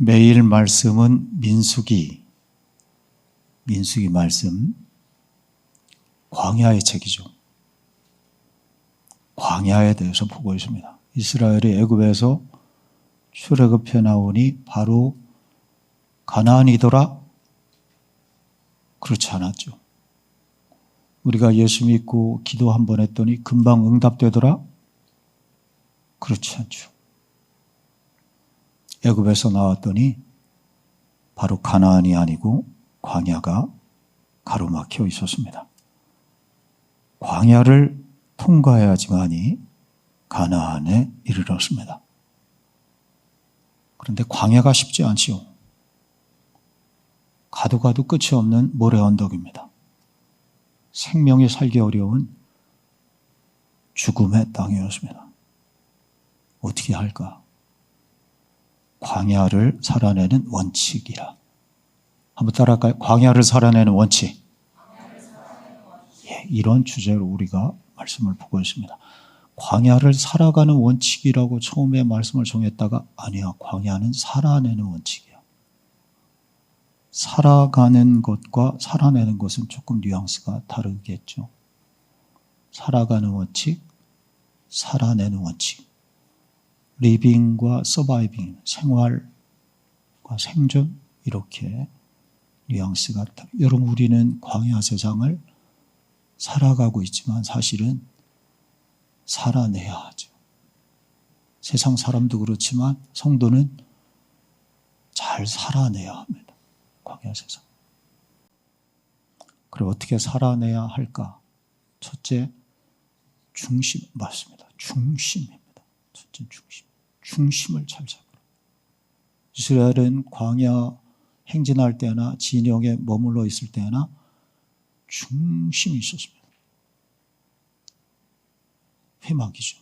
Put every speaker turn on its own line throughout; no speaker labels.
매일 말씀은 민수기 말씀, 광야의 책이죠. 광야에 대해서 보고 있습니다. 이스라엘이 애굽에서 출애굽해 나오니 바로 가나안이더라? 그렇지 않았죠. 우리가 예수 믿고 기도 한 번 했더니 금방 응답되더라? 그렇지 않죠. 애굽에서 나왔더니 바로 가나안이 아니고 광야가 가로막혀 있었습니다. 광야를 통과해야지만이 가나안에 이르렀습니다. 그런데 광야가 쉽지 않지요. 가도 가도 끝이 없는 모래 언덕입니다. 생명이 살기 어려운 죽음의 땅이었습니다. 어떻게 할까? 광야를 살아내는 원칙이라. 한번 따라할까요? 광야를 살아내는 원칙. 예, 이런 주제로 우리가 말씀을 보고 있습니다. 광야를 살아가는 원칙이라고 처음에 말씀을 정했다가 아니야, 광야는 살아내는 원칙이야. 살아가는 것과 살아내는 것은 조금 뉘앙스가 다르겠죠. 살아가는 원칙, 살아내는 원칙. 리빙과 서바이빙, 생활과 생존, 이렇게 뉘앙스가 다르. 여러분, 우리는 광야 세상을 살아가고 있지만 사실은 살아내야 하죠. 세상 사람도 그렇지만 성도는 잘 살아내야 합니다. 광야 세상. 그럼 어떻게 살아내야 할까? 첫째, 중심 맞습니다. 중심입니다. 첫째, 중심. 중심을 잘 잡으라. 이스라엘은 광야 행진할 때나 진영에 머물러 있을 때나 중심이 있었습니다. 회막이죠.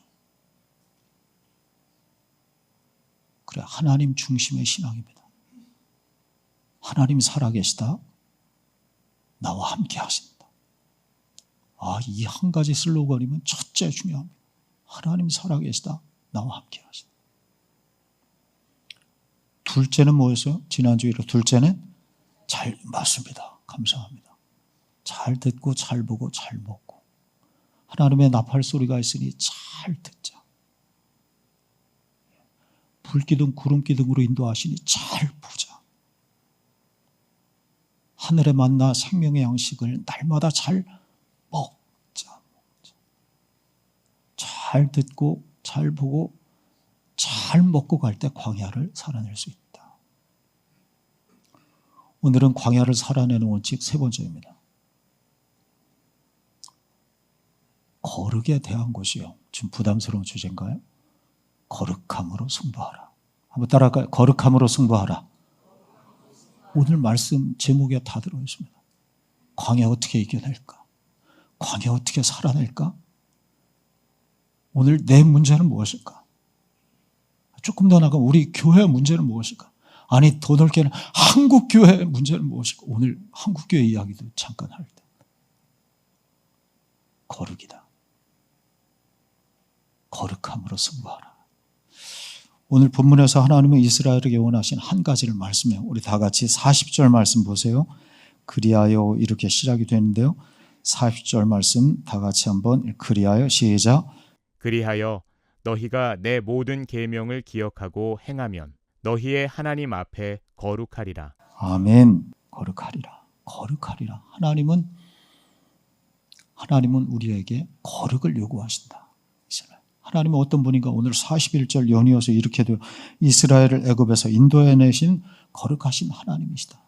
그래, 하나님 중심의 신앙입니다. 하나님 살아계시다. 나와 함께 하신다. 이 한 가지 슬로건이면 첫째 중요합니다. 하나님 살아계시다. 나와 함께 하신다. 둘째는 뭐였어요? 지난주에 둘째는 잘 맞습니다. 감사합니다. 잘 듣고 잘 보고 잘 먹고. 하나님의 나팔 소리가 있으니 잘 듣자. 불기둥 구름기둥으로 인도하시니 잘 보자. 하늘의 만나 생명의 양식을 날마다 잘 먹자. 잘 듣고 잘 보고 잘 먹고 갈 때 광야를 살아낼 수 있다. 오늘은 광야를 살아내는 원칙 세 번째입니다. 거룩에 대한 것이요. 지금 부담스러운 주제인가요? 거룩함으로 승부하라. 한번 따라할까요? 거룩함으로 승부하라. 오늘 말씀 제목에 다 들어있습니다. 광야 어떻게 이겨낼까? 광야 어떻게 살아낼까? 오늘 내 문제는 무엇일까? 조금 더 나가면 우리 교회 문제는 무엇일까? 아니, 더 넓게는 한국교회의 문제는 무엇일까? 오늘 한국교회 이야기도 잠깐 할 때. 거룩이다. 거룩함으로 승부하라. 오늘 본문에서 하나님은 이스라엘에게 원하신 한 가지를 말씀해요. 우리 다 같이 40절 말씀 보세요. 그리하여 이렇게 시작이 되는데요. 40절 말씀 다 같이 한번 그리하여 시작.
그리하여 너희가 내 모든 계명을 기억하고 행하면 너희의 하나님 앞에 거룩하리라.
아멘. 거룩하리라. 거룩하리라. 하나님은 우리에게 거룩을 요구하신다. 하나님은 어떤 분인가? 오늘 41절 연이어서 이렇게 돼요. 이스라엘을 애굽에서 인도해내신 거룩하신 하나님이시다.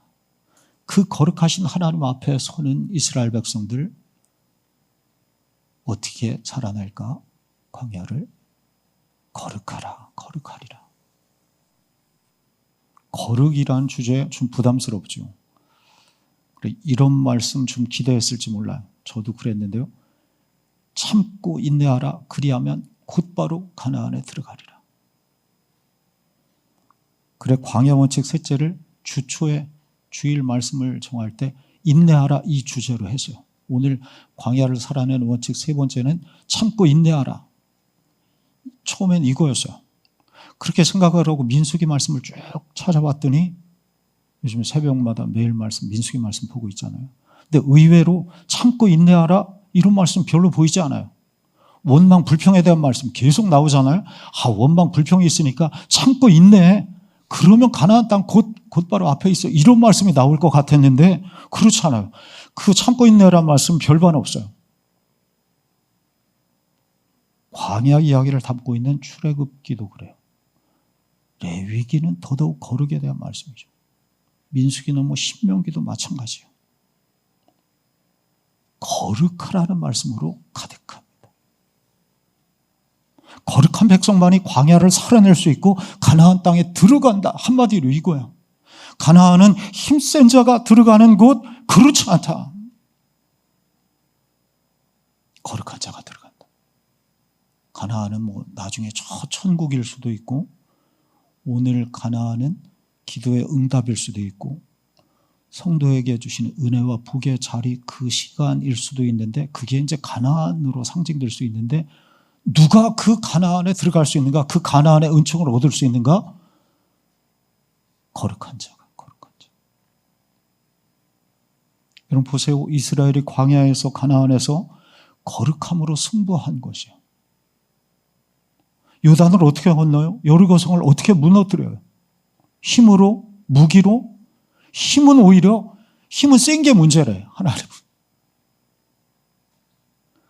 그 거룩하신 하나님 앞에 서는 이스라엘 백성들 어떻게 살아날까? 광야를 거룩하라, 거룩하리라. 거룩이라는 주제 좀 부담스럽죠. 이런 말씀 좀 기대했을지 몰라요. 저도 그랬는데요. 참고 인내하라. 그리하면 곧바로 가나안에 들어가리라. 그래, 광야 원칙 셋째를 주초에 주일 말씀을 정할 때 인내하라 이 주제로 했어요. 오늘 광야를 살아내는 원칙 세 번째는 참고 인내하라. 처음엔 이거였어요. 그렇게 생각을 하고 민수기 말씀을 쭉 찾아봤더니 요즘 새벽마다 매일 말씀, 민수기 말씀 보고 있잖아요. 근데 의외로 참고 인내하라 이런 말씀 별로 보이지 않아요. 원망 불평에 대한 말씀 계속 나오잖아요. 원망 불평이 있으니까 참고 인내해. 그러면 가나안 땅 곧바로 앞에 있어. 이런 말씀이 나올 것 같았는데 그렇잖아요. 그 참고 인내라는 말씀 별반 없어요. 광야 이야기를 담고 있는 출애굽기도 그래요. 레위기는 더더욱 거룩에 대한 말씀이죠. 민수기는 신명기도 마찬가지예요. 거룩하라는 말씀으로 가득합니다. 거룩한 백성만이 광야를 살아낼 수 있고 가나안 땅에 들어간다. 한마디로 이거야. 가나안은 힘센 자가 들어가는 곳 그렇지 않다. 거룩한 자가 들어간다. 가나안은 나중에 저 천국일 수도 있고 오늘 가나안은 기도의 응답일 수도 있고 성도에게 주시는 은혜와 복의 자리 그 시간일 수도 있는데 그게 이제 가나안으로 상징될 수 있는데 누가 그 가나안에 들어갈 수 있는가? 그 가나안의 은총을 얻을 수 있는가? 거룩한 자가, 거룩한 자. 여러분 보세요. 이스라엘이 광야에서 가나안에서 거룩함으로 승부한 것이요. 요단을 어떻게 건너요? 여리고성을 어떻게 무너뜨려요? 힘으로? 무기로? 힘은 센 게 문제래요. 하나님은.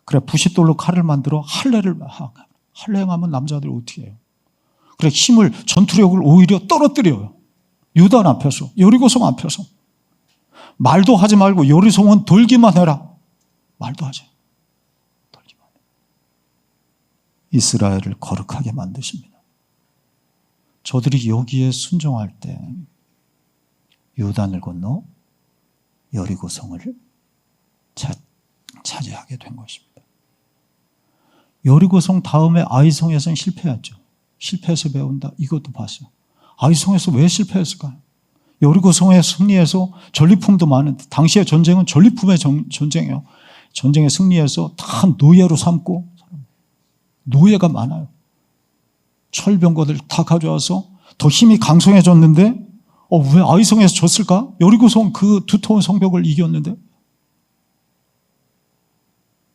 그래 부싯돌로 칼을 만들어 할례를 할례하면 남자들이 어떻게 해요? 그래 힘을 전투력을 오히려 떨어뜨려요. 요단 앞에서 여리고성 앞에서 말도 하지 말고 여리고성은 돌기만 해라. 말도 하지. 돌기만 해. 이스라엘을 거룩하게 만드십니다. 저들이 여기에 순종할 때 요단을 건너 여리고성을 차지하게 된 것입니다. 여리고성 다음에 아이성에서는 실패했죠. 실패해서 배운다. 이것도 봤어요. 아이성에서 왜 실패했을까요? 여리고성에 승리해서 전리품도 많은데 당시의 전쟁은 전리품의 전쟁이에요. 전쟁에 승리해서 다 노예로 삼고 노예가 많아요. 철병거들 다 가져와서 더 힘이 강성해졌는데 왜 아이성에서 졌을까? 여리고성 그 두터운 성벽을 이겼는데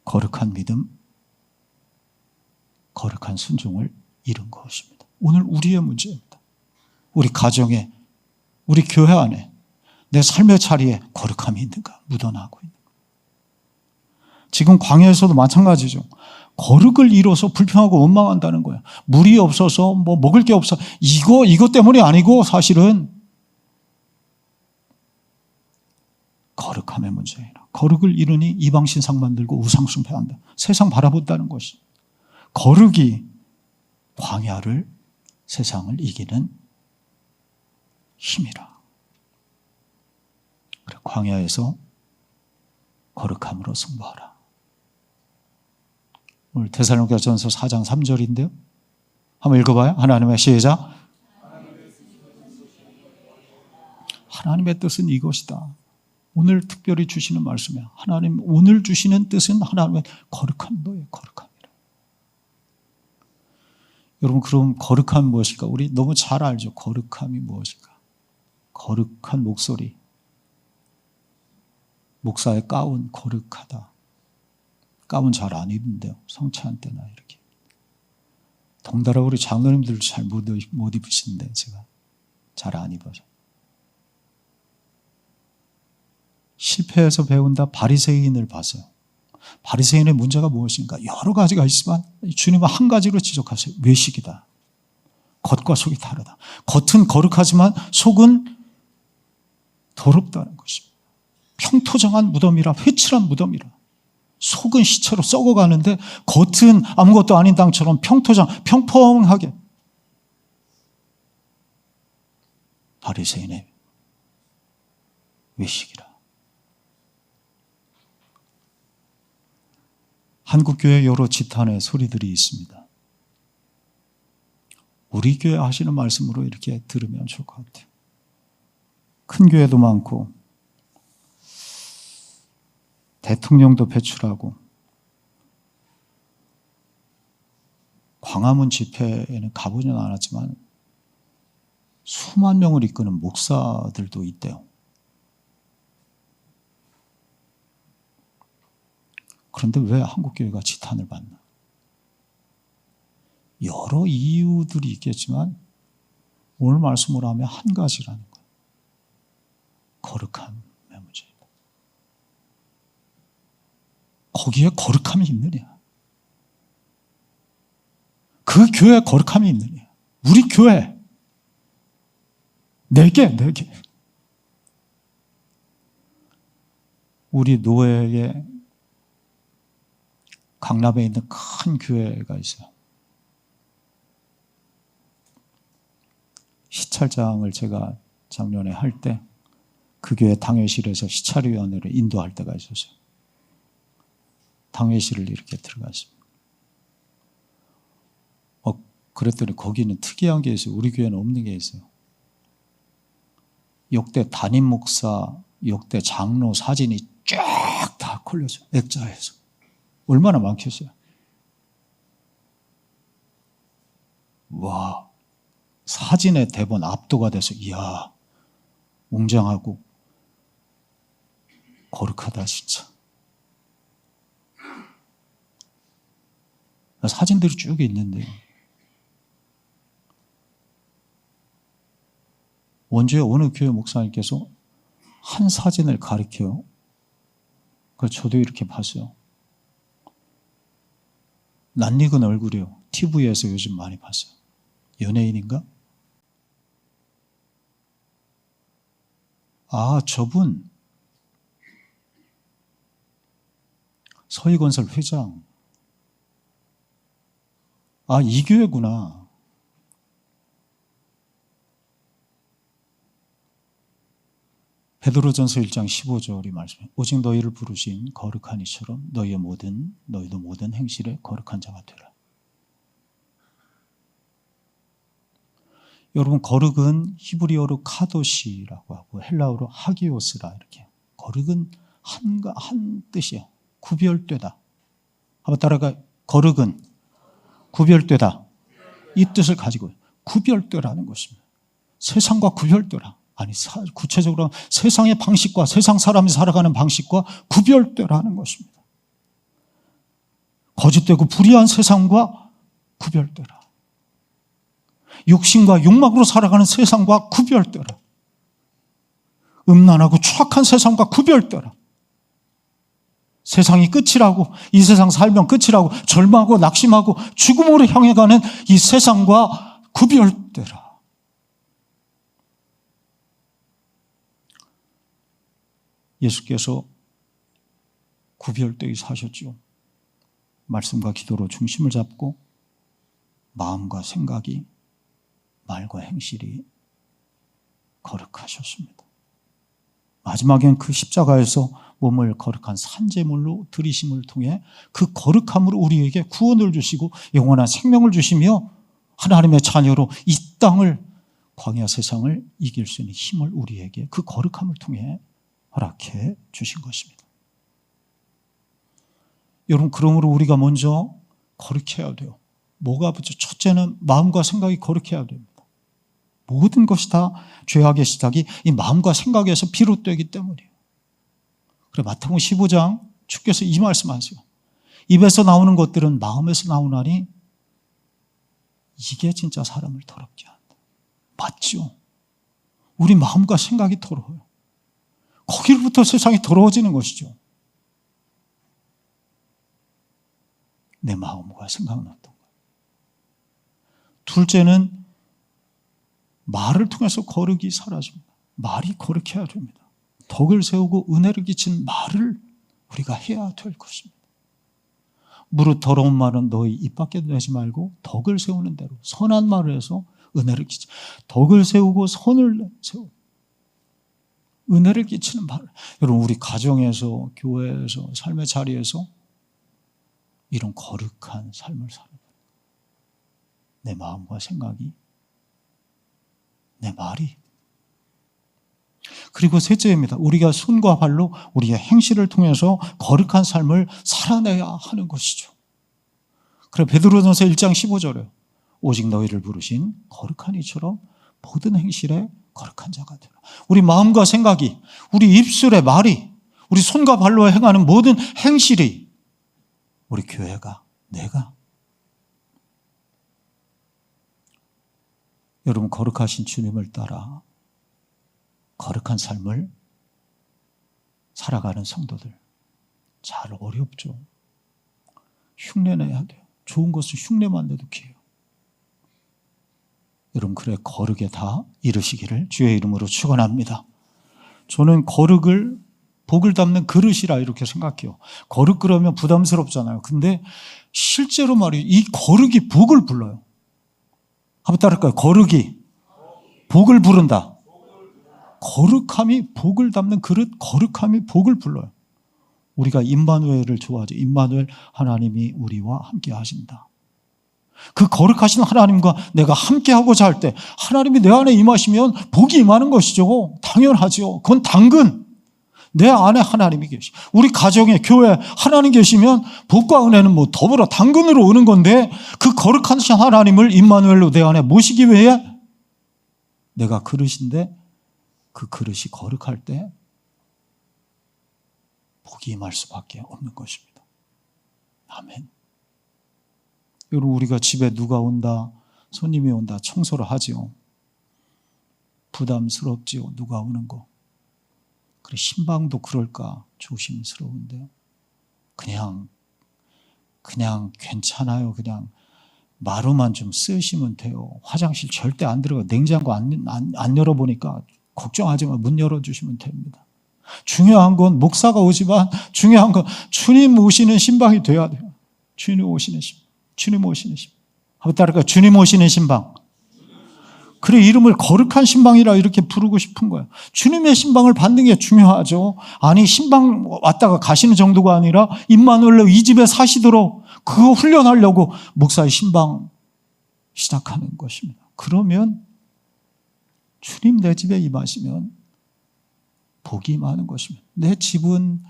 거룩한 믿음, 거룩한 순종을 잃은 것입니다. 오늘 우리의 문제입니다. 우리 가정에, 우리 교회 안에 내 삶의 자리에 거룩함이 있는가? 묻어나고 있는가? 지금 광야에서도 마찬가지죠. 거룩을 잃어서 불평하고 원망한다는 거예요. 물이 없어서 먹을 게 없어. 이거 때문이 아니고 사실은 거룩함의 문제이라. 거룩을 잃으니 이방신상 만들고 우상숭배한다. 세상 바라본다는 것이. 거룩이 광야를 세상을 이기는 힘이라. 그래, 광야에서 거룩함으로 승부하라. 오늘 데살로니가전서 4장 3절인데요. 한번 읽어봐요. 하나님의 시작. 하나님의 뜻은 이것이다. 오늘 특별히 주시는 말씀이야. 하나님 오늘 주시는 뜻은 하나님의 거룩한 너의 거룩함이라. 여러분 그럼 거룩함이 무엇일까? 우리 너무 잘 알죠. 거룩함이 무엇일까? 거룩한 목소리. 목사의 가운 거룩하다. 가운 잘 안 입는데요. 성찬 때나 이렇게. 덩달아 우리 장로님들 잘 못 입으시는데 제가 잘 안 입어서. 실패해서 배운다 바리새인을 봤어요. 바리새인의 문제가 무엇인가? 여러 가지가 있지만 주님은 한 가지로 지적하세요. 외식이다. 겉과 속이 다르다. 겉은 거룩하지만 속은 더럽다는 것입니다. 평토장한 무덤이라 회칠한 무덤이라. 속은 시체로 썩어가는데 겉은 아무것도 아닌 땅처럼 평평하게. 바리새인의 외식이라. 한국교회 여러 지탄의 소리들이 있습니다. 우리 교회 하시는 말씀으로 이렇게 들으면 좋을 것 같아요. 큰 교회도 많고 대통령도 배출하고 광화문 집회에는 가보지는 않았지만 수만 명을 이끄는 목사들도 있대요. 그런데 왜 한국교회가 지탄을 받나? 여러 이유들이 있겠지만 오늘 말씀을 하면 한 가지라는 거예요. 거룩함의 문제입니다. 거기에 거룩함이 있느냐? 그 교회에 거룩함이 있느냐? 우리 교회 4개. 우리 노회에 강남에 있는 큰 교회가 있어요. 시찰장을 제가 작년에 할 때 그 교회 당회실에서 시찰위원회를 인도할 때가 있었어요. 당회실을 이렇게 들어갔습니다. 그랬더니 거기는 특이한 게 있어요. 우리 교회는 없는 게 있어요. 역대 담임 목사, 역대 장로 사진이 쫙 다 걸려서 액자에서 얼마나 많겠어요. 와, 사진의 대본 압도가 돼서 이야, 웅장하고 거룩하다 진짜. 사진들이 쭉 있는데 원주에 어느 교회 목사님께서 한 사진을 가리켜요. 그걸 저도 이렇게 봤어요. 낯익은 얼굴이요. TV에서 요즘 많이 봤어요. 연예인인가? 아, 저분 서희건설 회장. 아, 이 교회구나. 베드로전서 1장 15절이 말씀해요. 오직 너희를 부르신 거룩한 이처럼 너희도 모든 행실에 거룩한 자가 되라. 여러분, 거룩은 히브리어로 카도시라고 하고 헬라어로 하기오스라 이렇게. 거룩은 한 뜻이에요. 구별되다. 한번 따라가. 거룩은 구별되다. 이 뜻을 가지고 구별되라는 것입니다. 세상과 구별되라. 아니, 구체적으로 세상의 방식과 세상 사람이 살아가는 방식과 구별되라는 것입니다. 거짓되고 불의한 세상과 구별되라. 욕심과 욕망으로 살아가는 세상과 구별되라. 음란하고 추악한 세상과 구별되라. 세상이 끝이라고, 이 세상 살면 끝이라고 절망하고 낙심하고 죽음으로 향해 가는 이 세상과 구별되라. 예수께서 구별되게 사셨죠. 말씀과 기도로 중심을 잡고 마음과 생각이, 말과 행실이 거룩하셨습니다. 마지막엔 그 십자가에서 몸을 거룩한 산제물로 드리심을 통해 그 거룩함으로 우리에게 구원을 주시고 영원한 생명을 주시며 하나님의 자녀로 이 땅을, 광야 세상을 이길 수 있는 힘을 우리에게 그 거룩함을 통해 허락해 주신 것입니다. 여러분, 그러므로 우리가 먼저 거룩해야 돼요. 뭐가 붙죠? 첫째는 마음과 생각이 거룩해야 됩니다. 모든 것이 다 죄악의 시작이 이 마음과 생각에서 비롯되기 때문이에요. 그래, 마태복음 15장 주께서 이 말씀하세요. 입에서 나오는 것들은 마음에서 나오나니 이게 진짜 사람을 더럽게 한다. 맞죠? 우리 마음과 생각이 더러워요. 거기로부터 세상이 더러워지는 것이죠. 내 마음과 생각은 어떤가? 둘째는 말을 통해서 거룩이 사라집니다. 말이 거룩해야 됩니다. 덕을 세우고 은혜를 끼친 말을 우리가 해야 될 것입니다. 무릇 더러운 말은 너희 입 밖에 내지 말고 덕을 세우는 대로 선한 말을 해서 은혜를 끼치. 덕을 세우고 선을 세우고 은혜를 끼치는 말. 여러분, 우리 가정에서, 교회에서, 삶의 자리에서 이런 거룩한 삶을 살아요. 내 마음과 생각이, 내 말이. 그리고 셋째입니다. 우리가 손과 발로 우리의 행실을 통해서 거룩한 삶을 살아내야 하는 것이죠. 그래, 베드로전서 1장 15절에 오직 너희를 부르신 거룩한 이처럼 모든 행실에 거룩한 자가 되라. 우리 마음과 생각이, 우리 입술의 말이, 우리 손과 발로 행하는 모든 행실이 우리 교회가, 내가 여러분 거룩하신 주님을 따라 거룩한 삶을 살아가는 성도들 잘 어렵죠. 흉내내야 돼요. 좋은 것은 흉내만 내도 귀해요. 여러분 그래 거룩에 다 이르시기를 주의 이름으로 축원합니다. 저는 거룩을 복을 담는 그릇이라 이렇게 생각해요. 거룩 그러면 부담스럽잖아요. 근데 실제로 말이에요. 이 거룩이 복을 불러요. 한번 따라할까요? 거룩이 복을 부른다. 거룩함이 복을 담는 그릇, 거룩함이 복을 불러요. 우리가 임마누엘을 좋아하죠. 임마누엘, 하나님이 우리와 함께 하신다. 그 거룩하신 하나님과 내가 함께하고자 할 때 하나님이 내 안에 임하시면 복이 임하는 것이죠. 당연하죠. 그건 당근. 내 안에 하나님이 계시. 우리 가정에, 교회에 하나님 계시면 복과 은혜는 뭐 더불어 당근으로 오는 건데 그 거룩하신 하나님을 임마누엘로 내 안에 모시기 위해 내가 그릇인데 그 그릇이 거룩할 때 복이 임할 수밖에 없는 것입니다. 아멘. 여러분 우리가 집에 누가 온다, 손님이 온다 청소를 하지요. 부담스럽지요. 누가 오는 거. 그래 신방도 그럴까 조심스러운데요. 그냥 괜찮아요. 그냥 마루만 좀 쓰시면 돼요. 화장실 절대 안 들어가. 냉장고 안 열어보니까 걱정하지 마. 문 열어주시면 됩니다. 중요한 건 목사가 오지만 중요한 건 주님 오시는 신방이 돼야 돼요. 주님 오시는 신방. 주님 오시는 신방. 한번 따라할까요? 주님 오시는 신방. 그래 이름을 거룩한 신방이라 이렇게 부르고 싶은 거예요. 주님의 신방을 받는 게 중요하죠. 아니 신방 왔다가 가시는 정도가 아니라 임마누엘로 이 집에 사시도록 그거 훈련하려고 목사의 신방 시작하는 것입니다. 그러면 주님 내 집에 임하시면 복이 많은 것입니다. 내 집은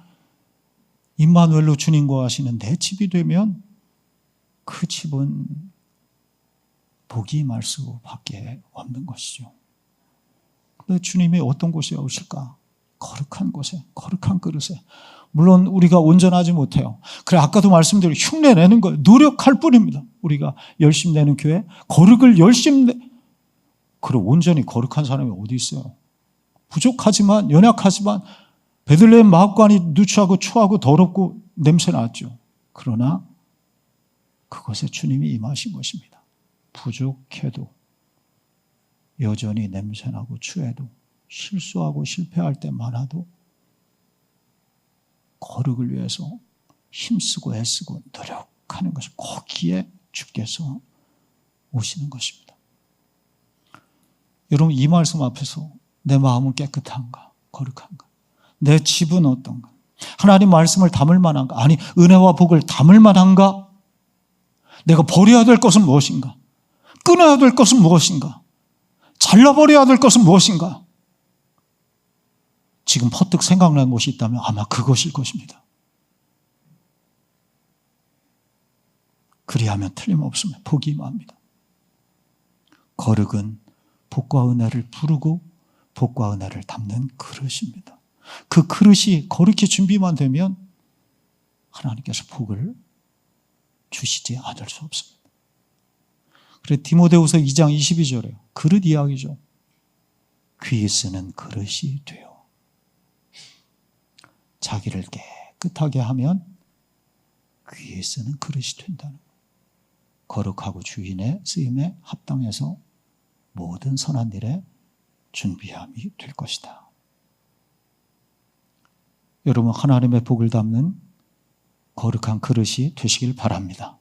임마누엘로 주님과 하시는 내 집이 되면 그 집은 복이 임할 수밖에 없는 것이죠. 근데 주님이 어떤 곳에 오실까? 거룩한 곳에, 거룩한 그릇에. 물론 우리가 온전하지 못해요. 그래 아까도 말씀드린 흉내 내는 거 노력할 뿐입니다. 우리가 열심히 내는 교회, 거룩을 열심히 그래 온전히 거룩한 사람이 어디 있어요? 부족하지만 연약하지만 베들레헴 마흡관이 누추하고 추하고 더럽고 냄새 났죠. 그러나 그것에 주님이 임하신 것입니다. 부족해도 여전히 냄새나고 추해도 실수하고 실패할 때 많아도 거룩을 위해서 힘쓰고 애쓰고 노력하는 것이 거기에 주께서 오시는 것입니다. 여러분 이 말씀 앞에서 내 마음은 깨끗한가? 거룩한가? 내 집은 어떤가? 하나님 말씀을 담을 만한가? 아니 은혜와 복을 담을 만한가? 내가 버려야 될 것은 무엇인가? 끊어야 될 것은 무엇인가? 잘라버려야 될 것은 무엇인가? 지금 퍼뜩 생각나는 것이 있다면 아마 그것일 것입니다. 그리하면 틀림없으면 복이 임합니다. 거룩은 복과 은혜를 부르고 복과 은혜를 담는 그릇입니다. 그 그릇이 거룩히 준비만 되면 하나님께서 복을 주시지 않을 수 없습니다. 그래 디모데후서 2장 22절에 그릇 이야기죠. 귀 쓰는 그릇이 되어 자기를 깨끗하게 하면 귀에 쓰는 그릇이 된다는 거예요. 거룩하고 주인의 쓰임에 합당해서 모든 선한 일에 준비함이 될 것이다. 여러분 하나님의 복을 담는 거룩한 그릇이 되시길 바랍니다.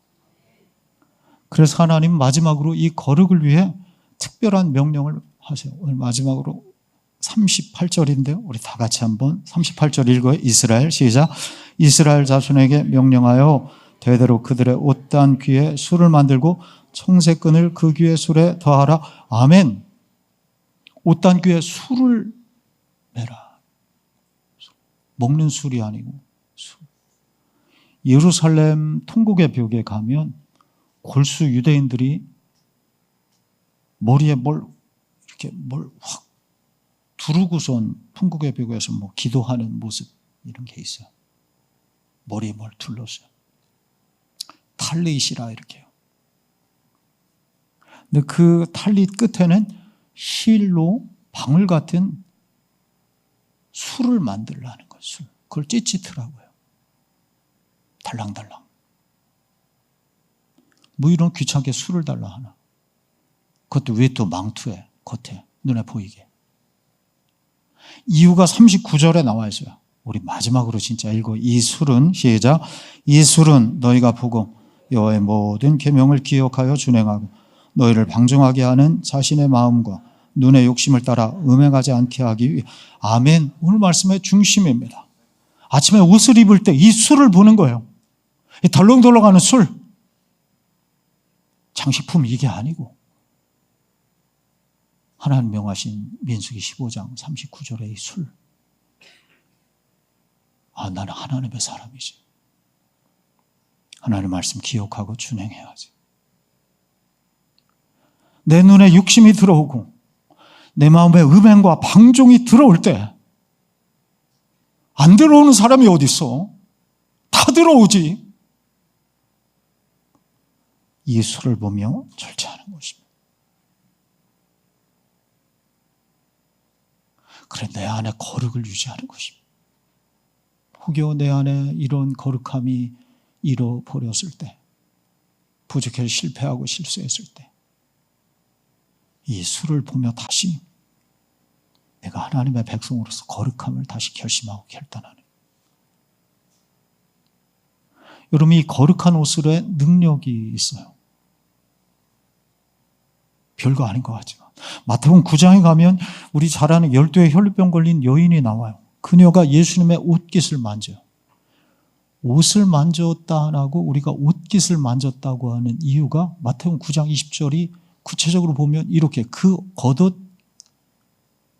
그래서 하나님 마지막으로 이 거룩을 위해 특별한 명령을 하세요. 오늘 마지막으로 38절인데요. 우리 다 같이 한번 38절 읽어요. 이스라엘 시작. 이스라엘 자손에게 명령하여 대대로 그들의 옷단 귀에 술을 만들고 청색끈을 그 귀에 술에 더하라. 아멘. 옷단 귀에 술을 내라. 먹는 술이 아니고 술. 예루살렘 통곡의 벽에 가면 골수 유대인들이 머리에 뭘 이렇게 뭘 확 두르고선 풍국의 벽에서 뭐 기도하는 모습 이런 게 있어요. 머리에 뭘 둘렀어요. 탈릿이라 이렇게요. 근데 그 탈릿 끝에는 실로 방울 같은 술을 만들라는 거예요. 술. 그걸 찌찌트라고요. 달랑달랑. 뭐 이런 귀찮게 술을 달라 하나. 그것도 왜 또 망투에 겉에 눈에 보이게. 이유가 39절에 나와 있어요. 우리 마지막으로 진짜 읽어. 이 술은 시작. 이 술은 너희가 보고 여호와의 모든 계명을 기억하여 준행하고 너희를 방종하게 하는 자신의 마음과 눈의 욕심을 따라 음행하지 않게 하기 위해. 아멘. 오늘 말씀의 중심입니다. 아침에 옷을 입을 때 이 술을 보는 거예요. 이 덜렁덜렁하는 술. 장식품 이게 아니고 하나님 명하신 민수기 15장 39절의 이 술. 아, 나는 하나님의 사람이지. 하나님의 말씀 기억하고 준행해야지. 내 눈에 욕심이 들어오고 내 마음에 음행과 방종이 들어올 때 안 들어오는 사람이 어디 있어? 다 들어오지. 이 술을 보며 절제하는 것입니다. 그래, 내 안에 거룩을 유지하는 것입니다. 혹여 내 안에 이런 거룩함이 잃어버렸을 때, 부족해 실패하고 실수했을 때, 이 술을 보며 다시 내가 하나님의 백성으로서 거룩함을 다시 결심하고 결단하는. 여러분, 이 거룩한 옷술에 능력이 있어요. 별거 아닌 것 같지만. 마태복음 9장에 가면 우리 잘 아는 12의 혈루병 걸린 여인이 나와요. 그녀가 예수님의 옷깃을 만져요. 옷을 만졌다 안 하고 우리가 옷깃을 만졌다고 하는 이유가 마태복음 9장 20절이 구체적으로 보면 이렇게 그 겉옷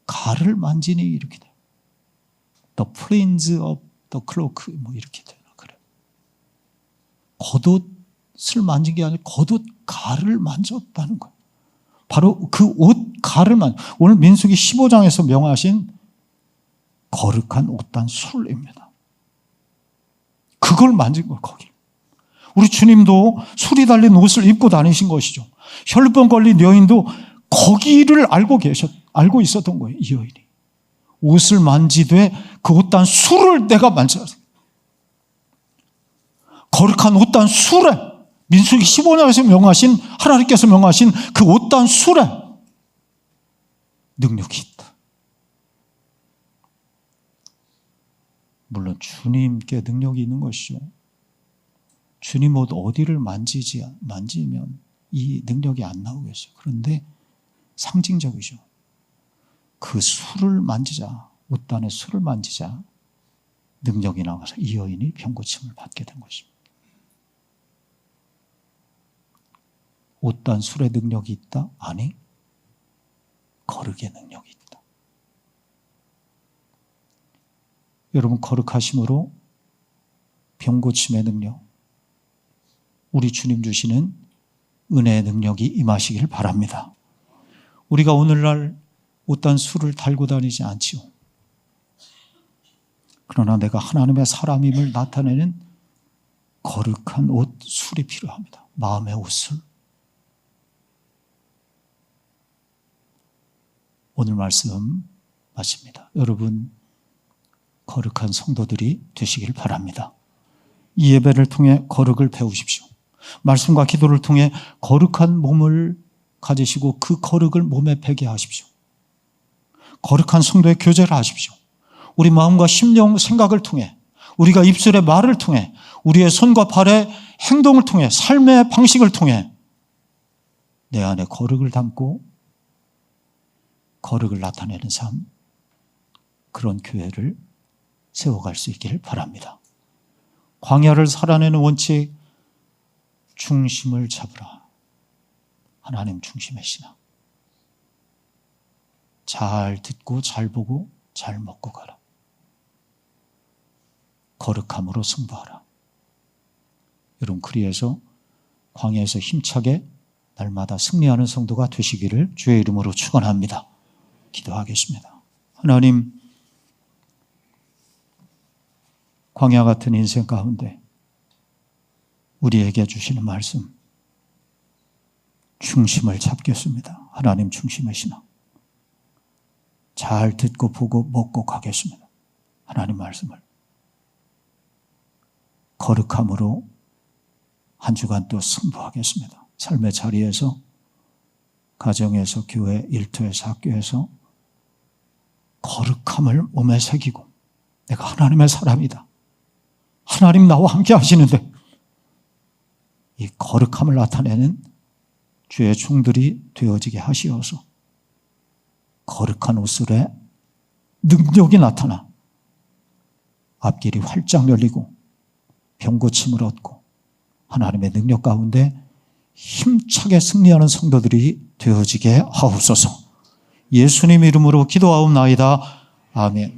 가를 만지니 이렇게 돼요. The fringe of the cloak 뭐 이렇게 돼요. 그래. 겉옷을 만진 게 아니라 겉옷 가를 만졌다는 거예요. 바로 그 옷 가를 오늘 민수기 15장에서 명하신 거룩한 옷단 술입니다. 그걸 만진 거예요. 거기. 우리 주님도 술이 달린 옷을 입고 다니신 것이죠. 혈루병 걸린 여인도 거기를 알고 있었던 거예요. 이 여인이. 옷을 만지되 그 옷단 술을 내가 만져야 돼. 거룩한 옷단 술에 민수기 15장에서 명하신 하나님께서 명하신 그 옷단 술에 능력이 있다. 물론 주님께 능력이 있는 것이죠. 주님 옷 어디를 만지면 이 능력이 안 나오겠어요. 그런데 상징적이죠. 그 술을 만지자, 옷단의 술을 만지자 능력이 나와서 이 여인이 병고침을 받게 된 것입니다. 옷단 술의 능력이 있다? 아니, 거룩의 능력이 있다. 여러분, 거룩하심으로 병고침의 능력, 우리 주님 주시는 은혜의 능력이 임하시길 바랍니다. 우리가 오늘날 옷단 술을 달고 다니지 않지요. 그러나 내가 하나님의 사람임을 나타내는 거룩한 옷 술이 필요합니다. 마음의 옷술. 오늘 말씀 마칩니다. 여러분, 거룩한 성도들이 되시길 바랍니다. 이 예배를 통해 거룩을 배우십시오. 말씀과 기도를 통해 거룩한 몸을 가지시고 그 거룩을 몸에 배게 하십시오. 거룩한 성도의 교제를 하십시오. 우리 마음과 심령, 생각을 통해, 우리가 입술의 말을 통해, 우리의 손과 발의 행동을 통해, 삶의 방식을 통해 내 안에 거룩을 담고 거룩을 나타내는 삶, 그런 교회를 세워갈 수 있기를 바랍니다. 광야를 살아내는 원칙, 중심을 잡으라. 하나님 중심의 신앙. 잘 듣고 잘 보고 잘 먹고 가라. 거룩함으로 승부하라. 여러분, 그리해서 광야에서 힘차게 날마다 승리하는 성도가 되시기를 주의 이름으로 축원합니다. 기도하겠습니다. 하나님, 광야 같은 인생 가운데 우리에게 주시는 말씀, 중심을 잡겠습니다. 하나님 중심의 신앙. 잘 듣고 보고 먹고 가겠습니다. 하나님 말씀을. 거룩함으로 한 주간 또 승부하겠습니다. 삶의 자리에서, 가정에서, 교회, 일터에서, 학교에서 거룩함을 몸에 새기고 내가 하나님의 사람이다. 하나님 나와 함께 하시는데 이 거룩함을 나타내는 주의 종들이 되어지게 하시어서 거룩한 옷술에 능력이 나타나 앞길이 활짝 열리고 병고침을 얻고 하나님의 능력 가운데 힘차게 승리하는 성도들이 되어지게 하옵소서. 예수님 이름으로 기도하옵나이다. 아멘.